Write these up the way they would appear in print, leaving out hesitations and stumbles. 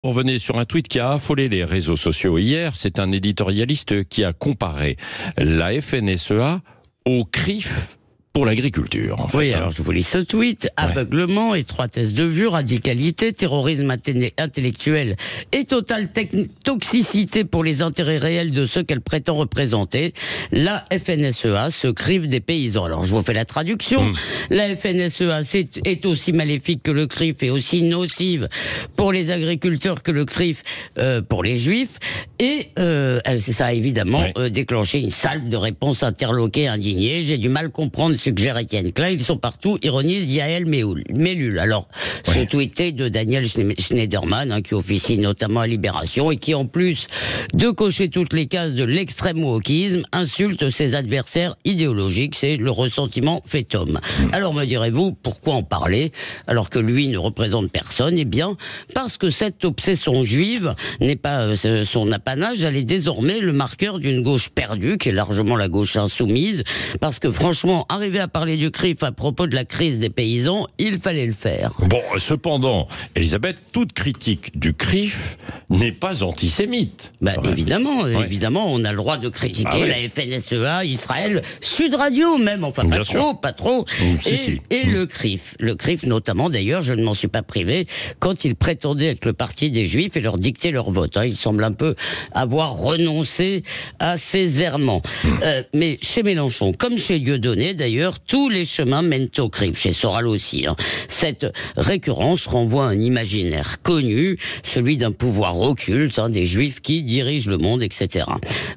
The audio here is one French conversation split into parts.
On revenait sur un tweet qui a affolé les réseaux sociaux hier. C'est un éditorialiste qui a comparé la FNSEA au CRIF pour l'agriculture. En fait. Oui, alors je vous lis ce tweet. Aveuglement, étroitesse de vue, radicalité, terrorisme intellectuel et totale toxicité pour les intérêts réels de ceux qu'elle prétend représenter. La FNSEA se CRIF des paysans. Alors je vous fais la traduction. La FNSEA est aussi maléfique que le CRIF et aussi nocive pour les agriculteurs que le CRIF pour les juifs. Et ça a évidemment déclenché une salve de réponses interloquées, indignées. J'ai du mal à comprendre, suggère Étienne Klein, ils sont partout, ironise Yael Mellul. Alors, ce tweeté de Daniel Schneiderman, qui officie notamment à Libération, et qui, en plus de cocher toutes les cases de l'extrême wokisme, insulte ses adversaires idéologiques. C'est le ressentiment fait homme. Alors, me direz-vous, pourquoi en parler, alors que lui ne représente personne? Eh bien, parce que cette obsession juive n'est pas son apanage, elle est désormais le marqueur d'une gauche perdue, qui est largement la gauche insoumise, parce que franchement, arriver à parler du CRIF à propos de la crise des paysans, il fallait le faire. Bon, cependant, Elisabeth, toute critique du CRIF n'est pas antisémite. Évidemment, on a le droit de critiquer la FNSEA, Israël, Sud Radio même, enfin pas trop. Et le CRIF. Le CRIF notamment, d'ailleurs, je ne m'en suis pas privé, quand il prétendait être le parti des Juifs et leur dicter leur vote. Il semble un peu avoir renoncé à ses errements. Mais chez Mélenchon, comme chez Dieudonné d'ailleurs, tous les chemins mènent au CRIF, chez Soral aussi. Cette récurrence renvoie à un imaginaire connu, celui d'un pouvoir occulte, des Juifs qui dirigent le monde, etc.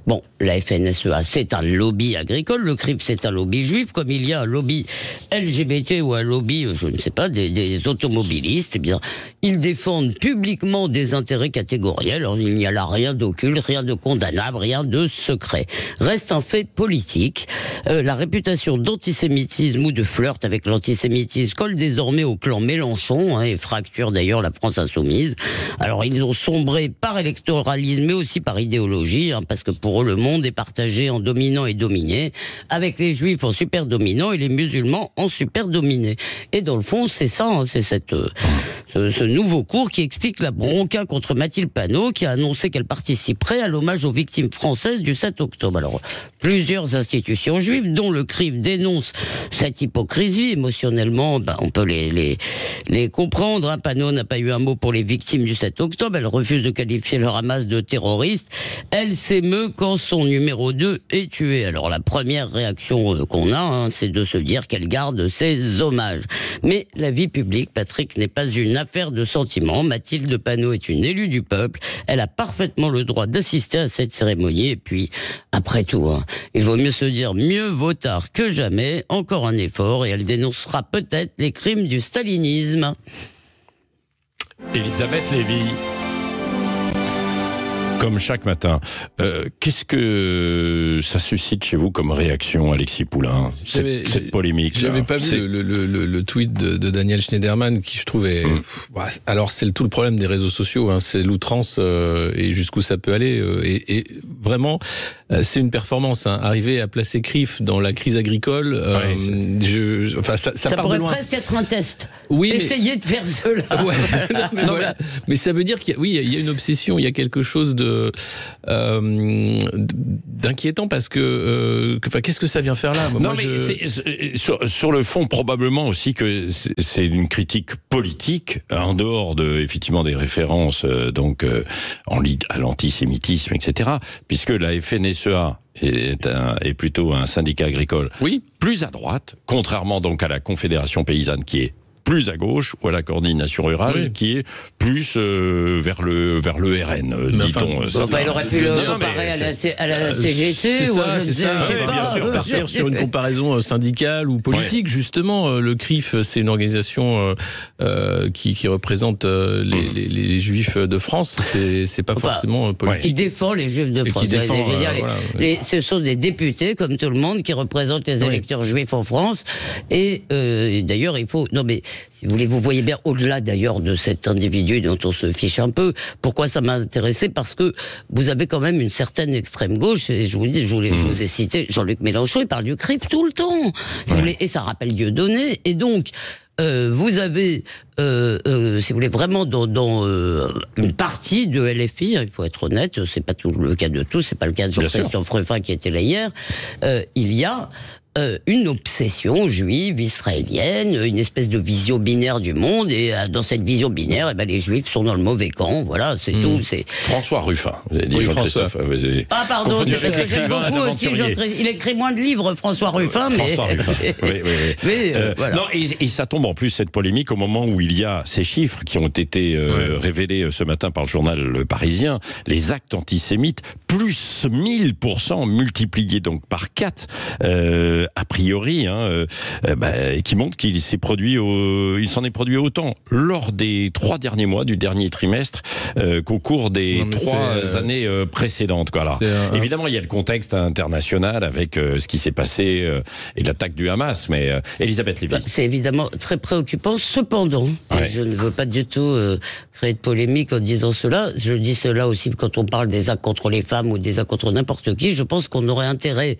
Bon, la FNSEA, c'est un lobby agricole, le CRIF, c'est un lobby juif, comme il y a un lobby LGBT ou un lobby, je ne sais pas, des automobilistes. Eh bien, ils défendent publiquement des intérêts catégoriels. Alors, il n'y a là rien d'occulte, rien de condamnable, rien de secret. Reste un fait politique. La réputation d'antisémitisme ou de flirt avec l'antisémitisme colle désormais au clan Mélenchon et fracture d'ailleurs la France insoumise. Alors, ils ont sombré par électoralisme mais aussi par idéologie, parce que pour eux, le monde est partagé en dominant et dominé, avec les juifs en super dominant et les musulmans en super dominé. Et dans le fond, c'est ça, c'est ce nouveau cours qui explique la bronca contre Mathilde Panot, qui a annoncé qu'elle participerait à l'hommage aux victimes françaises du 7 octobre. Alors, plusieurs institutions juives, dont le CRIF, dénoncent cette hypocrisie. Émotionnellement, on peut les comprendre. Panot n'a pas eu un mot pour les victimes du 7 octobre. Elle refuse de qualifier le Hamas de terroriste. Elle s'émeut quand son numéro 2 est tué. Alors, la première réaction qu'on a, c'est de se dire qu'elle garde ses hommages. Mais la vie publique, Patrick, n'est pas une affaire de sentiments. Mathilde Panot est une élue du peuple. Elle a parfaitement le droit d'assister à cette cérémonie. Et puis, après tout, il vaut mieux se dire mieux vaut tard que jamais. Encore un effort et elle dénoncera peut-être les crimes du stalinisme. Elisabeth Lévy. Comme chaque matin, qu'est-ce que ça suscite chez vous comme réaction, Alexis Poulain, cette polémique? J'avais pas vu le tweet de Daniel Schneiderman qui je trouvais... alors c'est tout le problème des réseaux sociaux, c'est l'outrance et jusqu'où ça peut aller. Et vraiment, c'est une performance. Arriver à placer CRIF dans la crise agricole, ça pourrait presque être un test. Oui, essayez de faire cela. Voilà. Mais ça veut dire qu'il y a une obsession, il y a quelque chose d'inquiétant parce que qu'est-ce que ça vient faire là? Sur le fond, probablement aussi que c'est une critique politique en dehors effectivement des références à l'antisémitisme, etc. Puisque la FNSEA est plutôt un syndicat agricole plus à droite, contrairement donc à la Confédération paysanne qui est plus à gauche, ou à la coordination rurale, qui est plus vers le RN, dit-on. Il aurait pu le comparer à la CGT, ou je ne sais pas. Partir sur une comparaison syndicale ou politique, justement. Le CRIF, c'est une organisation qui représente les Juifs de France. C'est pas forcément politique. Qui défend les Juifs de France. Ce sont des députés, comme tout le monde, qui représentent les électeurs juifs en France. Et d'ailleurs, il faut... Non mais, si vous voulez, vous voyez bien, au-delà d'ailleurs de cet individu dont on se fiche un peu, pourquoi ça m'a intéressé? Parce que vous avez quand même une certaine extrême gauche, et je vous ai cité Jean-Luc Mélenchon, il parle du CRIF tout le temps. Et ça rappelle Dieudonné, et donc... vous avez, si vous voulez, vraiment dans une partie de LFI, il faut être honnête, c'est pas tout le cas de tous, c'est pas le cas de Jean-Christophe Ruffin qui était là hier, il y a une obsession juive, israélienne, une espèce de vision binaire du monde, et dans cette vision binaire, les juifs sont dans le mauvais camp, voilà, c'est tout. C'est François Ruffin, vous avez dit oui, Jean-Christophe. Ah pardon, c'est parce que j'aime beaucoup aussi, il écrit moins de livres, François Ruffin, mais... François Ruffin, oui. Mais, voilà. Non, et ça tombe en plus, cette polémique, au moment où il y a ces chiffres qui ont été révélés ce matin par le journal Le Parisien, les actes antisémites, plus 1000% multipliés donc par 4, a priori, qui montre qu'il s'est produit, il s'en est produit autant lors des 3 derniers mois du dernier trimestre qu'au cours des 3 années précédentes. Voilà. Évidemment, il y a le contexte international avec ce qui s'est passé et l'attaque du Hamas, mais Elisabeth Lévy. C'est évidemment très préoccupant. Cependant, je ne veux pas du tout créer de polémique en disant cela. Je dis cela aussi quand on parle des actes contre les femmes ou des actes contre n'importe qui. Je pense qu'on aurait intérêt,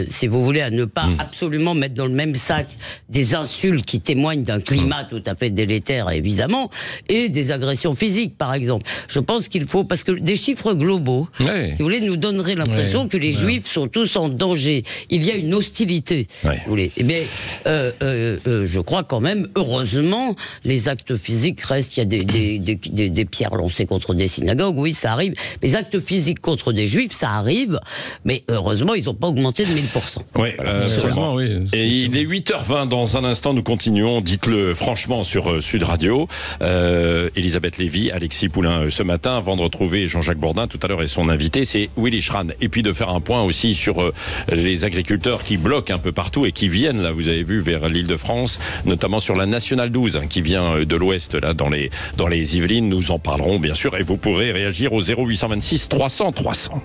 si vous voulez, à ne pas absolument mettre dans le même sac des insultes qui témoignent d'un climat tout à fait délétère, évidemment, et des agressions physiques, par exemple. Je pense qu'il faut, parce que des chiffres globaux, si vous voulez, nous donneraient l'impression que les Juifs sont tous en danger. Il y a une hostilité, si vous voulez. Mais je crois quand même, heureusement, les actes physiques restent. Il y a des pierres lancées contre des synagogues, oui, ça arrive. Les actes physiques contre des Juifs, ça arrive, mais heureusement, ils n'ont pas augmenté de 1000%. Oui, absolument. Oui, et il est 8h20, dans un instant nous continuons, dites-le franchement sur Sud Radio. Elisabeth Lévy, Alexis Poulain ce matin, avant de retrouver Jean-Jacques Bourdin tout à l'heure et son invité, c'est Willy Schran. Et puis de faire un point aussi sur les agriculteurs qui bloquent un peu partout et qui viennent, là vous avez vu, vers l'Île-de-France, notamment sur la Nationale 12, qui vient de l'Ouest, là dans les Yvelines. Nous en parlerons bien sûr et vous pourrez réagir au 0826 300 300.